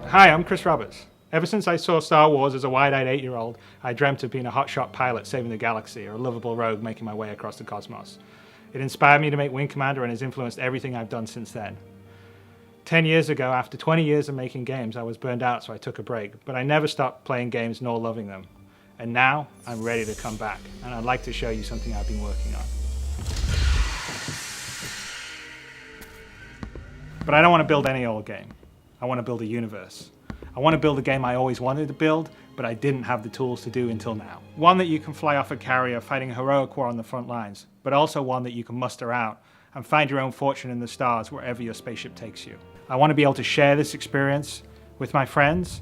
Hi, I'm Chris Roberts. Ever since I saw Star Wars as a wide-eyed 8-year-old, I dreamt of being a hotshot pilot saving the galaxy or a lovable rogue making my way across the cosmos. It inspired me to make Wing Commander and has influenced everything I've done since then. 10 years ago, after 20 years of making games, I was burned out, so I took a break, but I never stopped playing games nor loving them. And now, I'm ready to come back, and I'd like to show you something I've been working on. But I don't want to build any old game. I want to build a universe. I want to build a game I always wanted to build, but I didn't have the tools to do until now. One that you can fly off a carrier fighting a heroic war on the front lines, but also one that you can muster out and find your own fortune in the stars wherever your spaceship takes you. I want to be able to share this experience with my friends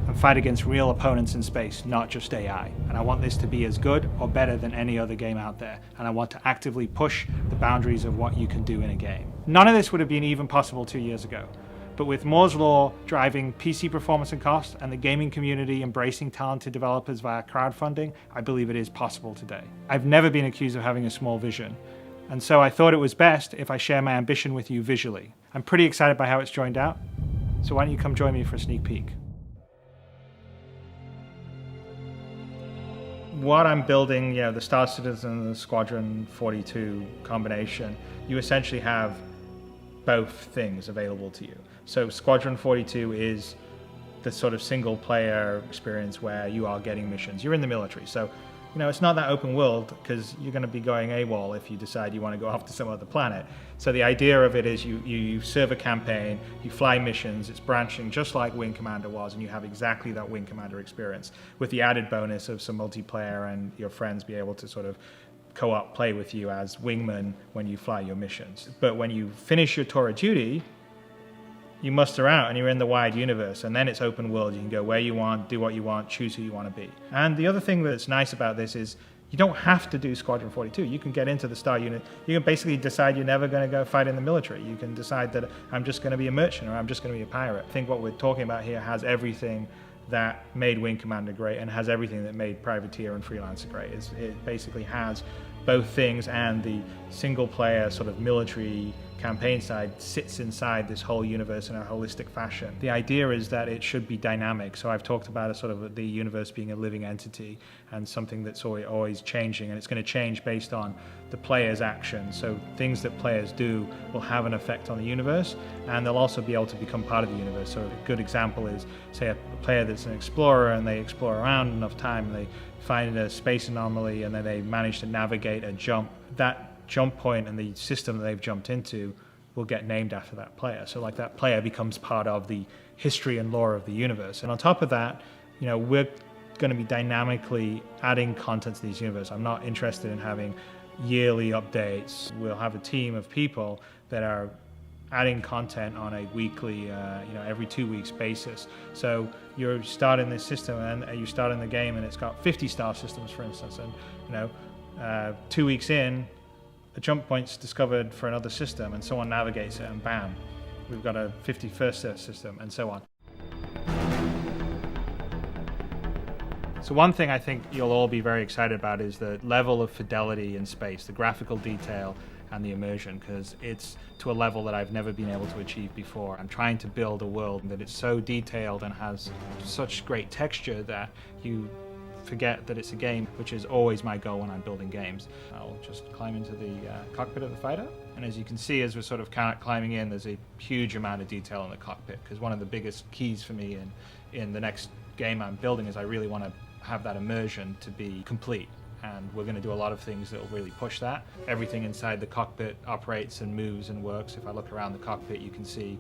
and fight against real opponents in space, not just AI. And I want this to be as good or better than any other game out there. And I want to actively push the boundaries of what you can do in a game. None of this would have been even possible 2 years ago. But with Moore's Law driving PC performance and cost and the gaming community embracing talented developers via crowdfunding, I believe it is possible today. I've never been accused of having a small vision. And so I thought it was best if I share my ambition with you visually. I'm pretty excited by how it's joined out. So why don't you come join me for a sneak peek? What I'm building, the Star Citizen and the Squadron 42 combination, you essentially have both things available to you. So Squadron 42 is the sort of single player experience where you are getting missions. You're in the military, so it's not that open world because you're going to be going AWOL if you decide you want to go off to some other planet. So the idea of it is you serve a campaign, you fly missions, it's branching just like Wing Commander was, and you have exactly that Wing Commander experience with the added bonus of some multiplayer and your friends be able to sort of co-op play with you as wingmen when you fly your missions. But when you finish your tour of duty, you muster out and you're in the wide universe, and then it's open world. You can go where you want, do what you want, choose who you want to be. And the other thing that's nice about this is you don't have to do Squadron 42. You can get into the Star Unit. You can basically decide you're never going to go fight in the military. You can decide that I'm just going to be a merchant or I'm just going to be a pirate. I think what we're talking about here has everything that made Wing Commander great and has everything that made Privateer and Freelancer great. It basically has both things, and the single player sort of military campaign side sits inside this whole universe in a holistic fashion. The idea is that it should be dynamic. So I've talked about the universe being a living entity and something that's always changing, and it's going to change based on the player's actions. So things that players do will have an effect on the universe, and they'll also be able to become part of the universe. So a good example is, say, a player that's an explorer and they explore around enough time and they find a space anomaly and then they manage to navigate a jump. That jump point and the system that they've jumped into will get named after that player. So that player becomes part of the history and lore of the universe. And on top of that, we're going to be dynamically adding content to these universe. I'm not interested in having yearly updates. We'll have a team of people that are adding content on a weekly, every 2 weeks basis. So you're starting this system and you start in the game and it's got 50 star systems, for instance, and 2 weeks in, a jump point's discovered for another system and someone navigates it and bam, we've got a 51st system and so on. So one thing I think you'll all be very excited about is the level of fidelity in space, the graphical detail and the immersion, because it's to a level that I've never been able to achieve before. I'm trying to build a world that is so detailed and has such great texture that you forget that it's a game, which is always my goal when I'm building games. I'll just climb into the cockpit of the fighter, and as you can see, as we're sort of climbing in, there's a huge amount of detail in the cockpit, because one of the biggest keys for me in the next game I'm building is I really want to have that immersion to be complete. And we're going to do a lot of things that will really push that. Everything inside the cockpit operates and moves and works. If I look around the cockpit, you can see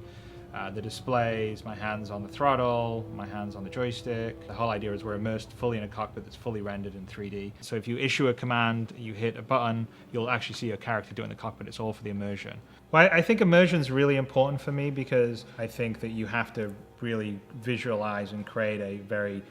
the displays, my hands on the throttle, my hands on the joystick. The whole idea is we're immersed fully in a cockpit that's fully rendered in 3D. So if you issue a command, you hit a button, you'll actually see your character doing the cockpit. It's all for the immersion. Well, I think immersion is really important for me because I think that you have to really visualize and create a very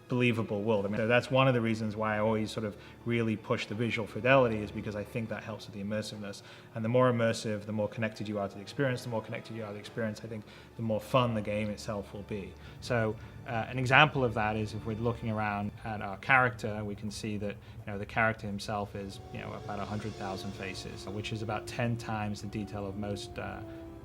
believable world. So that's one of the reasons why I always sort of really push the visual fidelity, is because I think that helps with the immersiveness. And the more immersive, the more connected you are to the experience. The more connected you are to the experience, I think the more fun the game itself will be. So an example of that is if we're looking around at our character, we can see that the character himself is about 100,000 faces, which is about 10 times the detail of most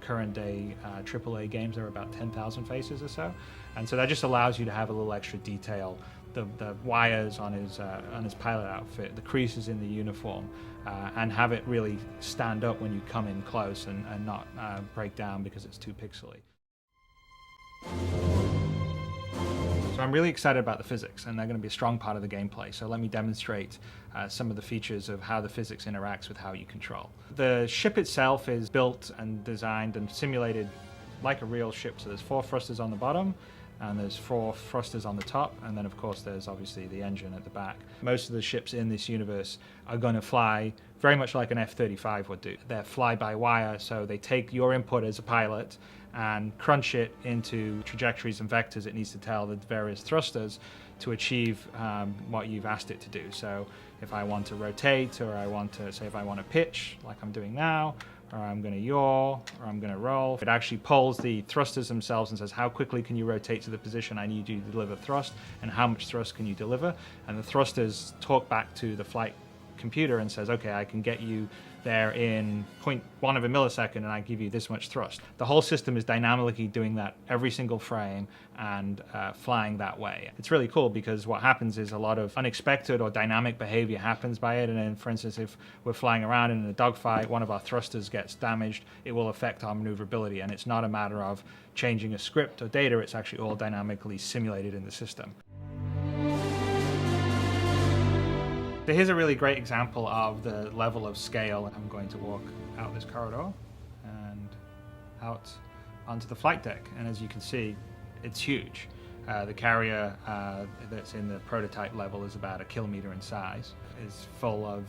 current day AAA games. There are about 10,000 faces or so, and so that just allows you to have a little extra detail. The wires on his pilot outfit, the creases in the uniform, and have it really stand up when you come in close and not break down because it's too pixely. So I'm really excited about the physics, and they're going to be a strong part of the gameplay. So let me demonstrate some of the features of how the physics interacts with how you control. The ship itself is built and designed and simulated like a real ship. So there's 4 thrusters on the bottom, and there's 4 thrusters on the top, and then of course there's obviously the engine at the back. Most of the ships in this universe are going to fly very much like an F-35 would do. They're fly-by-wire, so they take your input as a pilot and crunch it into trajectories and vectors it needs to tell the various thrusters to achieve what you've asked it to do. So if I want to rotate, or I want to, say if I want to pitch, like I'm doing now, or I'm going to yaw, or I'm going to roll, it actually polls the thrusters themselves and says, how quickly can you rotate to the position I need you to deliver thrust, and how much thrust can you deliver? And the thrusters talk back to the flight computer and says, okay, I can get you there in 0.1 of a millisecond, and I give you this much thrust. The whole system is dynamically doing that every single frame and flying that way. It's really cool because what happens is a lot of unexpected or dynamic behavior happens by it. And then, for instance, if we're flying around in a dogfight, one of our thrusters gets damaged, it will affect our maneuverability. And it's not a matter of changing a script or data, it's actually all dynamically simulated in the system. So here's a really great example of the level of scale. I'm going to walk out this corridor and out onto the flight deck. And as you can see, it's huge. The carrier that's in the prototype level is about 1 kilometer in size. It's full of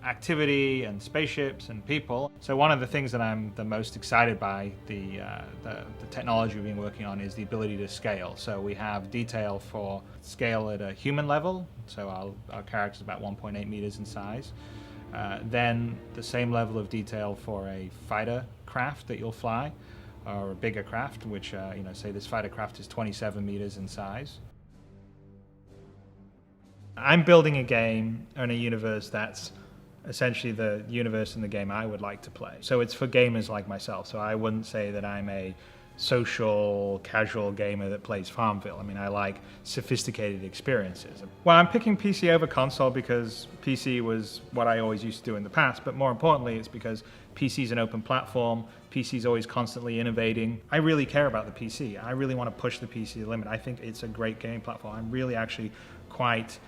activity and spaceships and people. So one of the things that I'm the most excited by the technology we've been working on is the ability to scale. So we have detail for scale at a human level. So our character is about 1.8 meters in size. Then the same level of detail for a fighter craft that you'll fly, or a bigger craft, which say this fighter craft is 27 meters in size. I'm building a game and a universe that's essentially the universe in the game I would like to play. So it's for gamers like myself. So I wouldn't say that I'm a social, casual gamer that plays Farmville. I mean, I like sophisticated experiences. Well, I'm picking PC over console because PC was what I always used to do in the past, but more importantly, it's because PC is an open platform. PC is always constantly innovating. I really care about the PC. I really want to push the PC to the limit. I think it's a great game platform. I'm really actually quite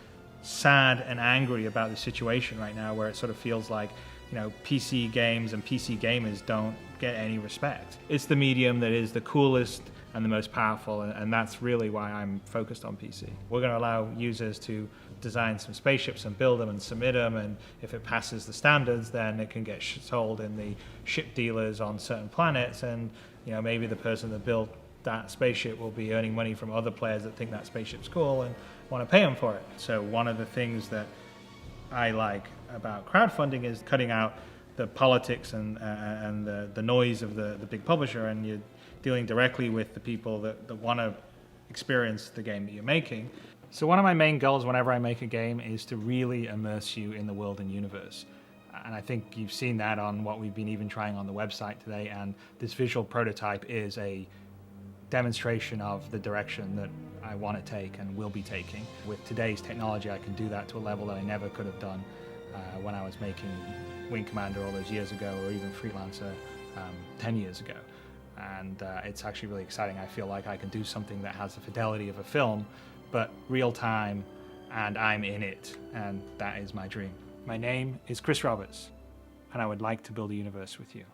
sad and angry about the situation right now, where it sort of feels like, PC games and PC gamers don't get any respect. It's the medium that is the coolest and the most powerful, and that's really why I'm focused on PC. We're going to allow users to design some spaceships and build them and submit them, and if it passes the standards, then it can get sold in the ship dealers on certain planets, and maybe the person that built that spaceship will be earning money from other players that think that spaceship's cool and want to pay them for it. So one of the things that I like about crowdfunding is cutting out the politics and the noise of the big publisher, and you're dealing directly with the people that want to experience the game that you're making. So one of my main goals whenever I make a game is to really immerse you in the world and universe. And I think you've seen that on what we've been even trying on the website today, and this visual prototype is a demonstration of the direction that I want to take and will be taking. With today's technology, I can do that to a level that I never could have done when I was making Wing Commander all those years ago, or even Freelancer 10 years ago. And it's actually really exciting. I feel like I can do something that has the fidelity of a film, but real time, and I'm in it, and that is my dream. My name is Chris Roberts, and I would like to build a universe with you.